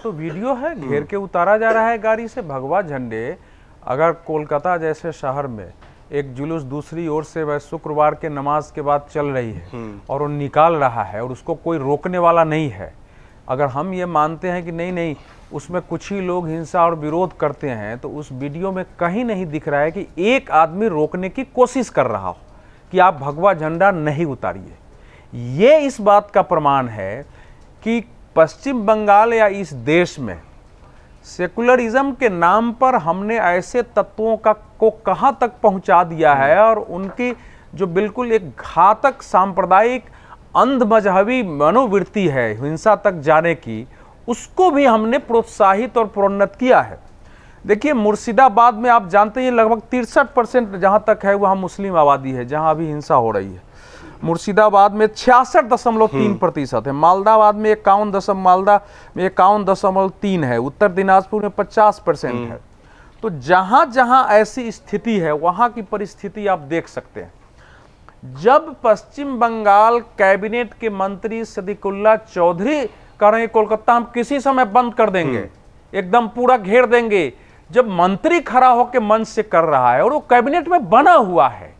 तो वीडियो है, घेर के उतारा जा रहा है गाड़ी से भगवा झंडे। अगर कोलकाता जैसे शहर में एक जुलूस दूसरी ओर से वह शुक्रवार के नमाज के बाद चल रही है और वो निकाल रहा है और उसको कोई रोकने वाला नहीं है, अगर हम ये मानते हैं कि नहीं उसमें कुछ ही लोग हिंसा और विरोध करते हैं, तो उस वीडियो में कहीं नहीं दिख रहा है कि एक आदमी रोकने की कोशिश कर रहा हो कि आप भगवा झंडा नहीं उतारिए। ये इस बात का प्रमाण है कि पश्चिम बंगाल या इस देश में सेकुलरिज्म के नाम पर हमने ऐसे तत्वों को कहाँ तक पहुंचा दिया है और उनकी जो बिल्कुल एक घातक सांप्रदायिक अंध मजहबी मनोवृत्ति है हिंसा तक जाने की, उसको भी हमने प्रोत्साहित और प्रोन्नत किया है। देखिए मुर्शिदाबाद में आप जानते हैं लगभग 63% जहाँ तक है वहाँ मुस्लिम आबादी है, जहाँ अभी हिंसा हो रही है। मुर्शिदाबाद में 66.3% है, मालदाबाद में 51.3 है, उत्तर दिनाजपुर में 50% है। तो जहाँ जहाँ ऐसी स्थिति है वहाँ की परिस्थिति आप देख सकते हैं। जब पश्चिम बंगाल कैबिनेट के मंत्री सदीकुल्ला चौधरी कह रहे हैं कोलकाता हम किसी समय बंद कर देंगे, एकदम पूरा घेर देंगे, जब मंत्री खड़ा होकर मंच से कर रहा है और वो कैबिनेट में बना हुआ है,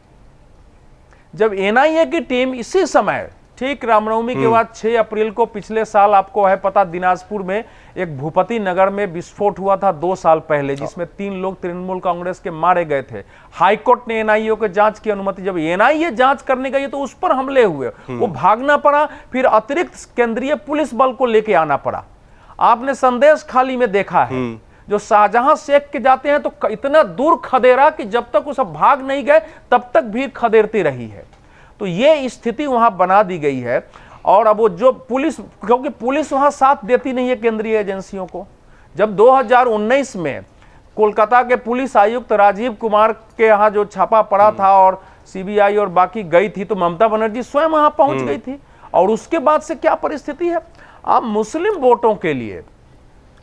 जब एनआईए की टीम इसी समय ठीक रामनवमी के बाद 6 अप्रैल को पिछले साल आपको है पता दिनाजपुर में एक भूपति नगर में विस्फोट हुआ था 2 साल पहले, जिसमें 3 लोग तृणमूल कांग्रेस के मारे गए थे। हाईकोर्ट ने एनआईए को जांच की अनुमति, जब एनआईए जांच करने गई तो उस पर हमले हुए, वो भागना पड़ा, फिर अतिरिक्त केंद्रीय पुलिस बल को लेके आना पड़ा। आपने संदेश खाली में देखा है जो शाहजहां शेख के जाते हैं तो इतना दूर खदेरा कि जब तक वो सब भाग नहीं गए तब तक भीड़ खदेरती रही है। तो ये स्थिति वहां बना दी गई है। और अब वो जो पुलिस, क्योंकि पुलिस वहां साथ देती नहीं है केंद्रीय एजेंसियों को। जब 2019 में कोलकाता के पुलिस आयुक्त राजीव कुमार के यहाँ जो छापा पड़ा था और सीबीआई और बाकी गई थी, तो ममता बनर्जी स्वयं वहां पहुंच गई थी। और उसके बाद से क्या परिस्थिति है, अब मुस्लिम वोटों के लिए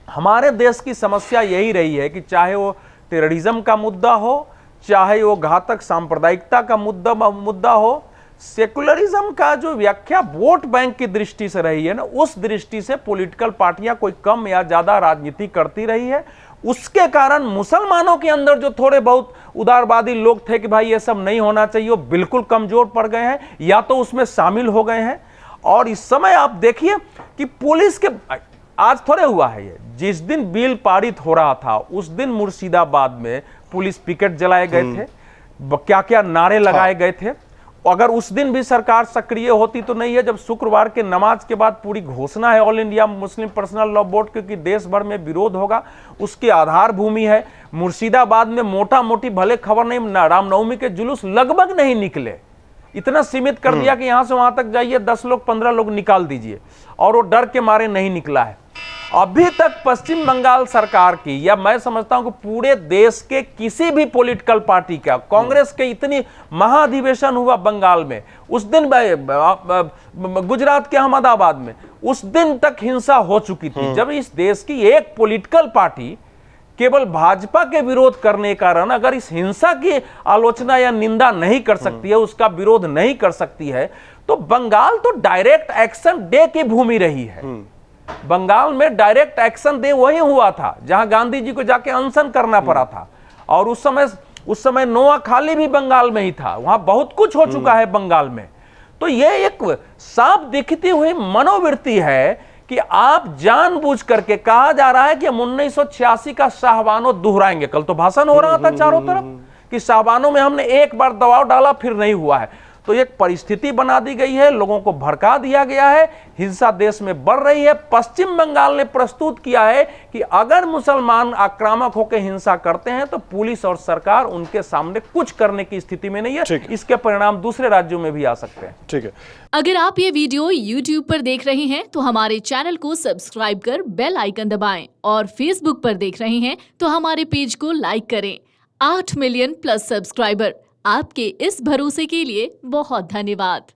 हमारे देश की समस्या यही रही है कि चाहे वो टेररिज्म का मुद्दा हो, चाहे वो घातक सांप्रदायिकता का मुद्दा हो, सेकुलरिज्म का जो व्याख्या वोट बैंक की दृष्टि से रही है ना, उस दृष्टि से पॉलिटिकल पार्टियां कोई कम या ज्यादा राजनीति करती रही है। उसके कारण मुसलमानों के अंदर जो थोड़े बहुत उदारवादी लोग थे कि भाई ये सब नहीं होना चाहिए, वो बिल्कुल कमजोर पड़ गए हैं या तो उसमें शामिल हो गए हैं। और इस समय आप देखिए कि पुलिस के, आज थोड़े हुआ है ये, जिस दिन बिल पारित हो रहा था उस दिन मुर्शिदाबाद में पुलिस पिकेट जलाए गए थे, क्या क्या नारे लगाए गए थे। अगर उस दिन भी सरकार सक्रिय होती तो नहीं है। जब शुक्रवार के नमाज के बाद पूरी घोषणा है all India Muslim personal law board, क्योंकि देश भर में विरोध होगा, उसकी आधार भूमि है मुर्शिदाबाद में। मोटा मोटी भले खबर नहीं, रामनवमी के जुलूस लगभग नहीं निकले, इतना सीमित कर दिया कि यहां से वहां तक जाइए 10 लोग 15 लोग निकाल दीजिए, और वो डर के मारे नहीं निकला है। अभी तक पश्चिम बंगाल सरकार की, या मैं समझता हूं कि पूरे देश के किसी भी पॉलिटिकल पार्टी का, कांग्रेस के इतनी महाधिवेशन हुआ बंगाल में, उस दिन गुजरात के अहमदाबाद में, उस दिन तक हिंसा हो चुकी थी। जब इस देश की एक पॉलिटिकल पार्टी केवल भाजपा के विरोध करने के कारण अगर इस हिंसा की आलोचना या निंदा नहीं कर सकती है, उसका विरोध नहीं कर सकती है, तो बंगाल तो डायरेक्ट एक्शन डे की भूमि रही है। बंगाल में डायरेक्ट एक्शन डे वही हुआ था जहां गांधी जी को जाके अनशन करना पड़ा था। और उस समय नोआखाली भी बंगाल में ही था। वहां बहुत कुछ हो चुका है बंगाल में। तो ये एक साफ दिखती हुई मनोवृत्ति है कि आप जानबूझ करके, कहा जा रहा है कि हम 1986 का शाहबानो दोहराएंगे। कल तो भाषण हो रहा था चारों तरफ कि शाहबानो में हमने एक बार दबाव डाला फिर नहीं हुआ है। तो एक परिस्थिति बना दी गई है, लोगों को भड़का दिया गया है, हिंसा देश में बढ़ रही है। पश्चिम बंगाल ने प्रस्तुत किया है कि अगर मुसलमान आक्रामक होकर हिंसा करते हैं तो पुलिस और सरकार उनके सामने कुछ करने की स्थिति में नहीं है। इसके परिणाम दूसरे राज्यों में भी आ सकते हैं। ठीक है। अगर आप ये वीडियो YouTube पर देख रहे हैं तो हमारे चैनल को सब्सक्राइब कर बेल आइकन दबाएं, और Facebook पर देख रहे हैं तो हमारे पेज को लाइक करें। 8 मिलियन प्लस सब्सक्राइबर, आपके इस भरोसे के लिए बहुत धन्यवाद।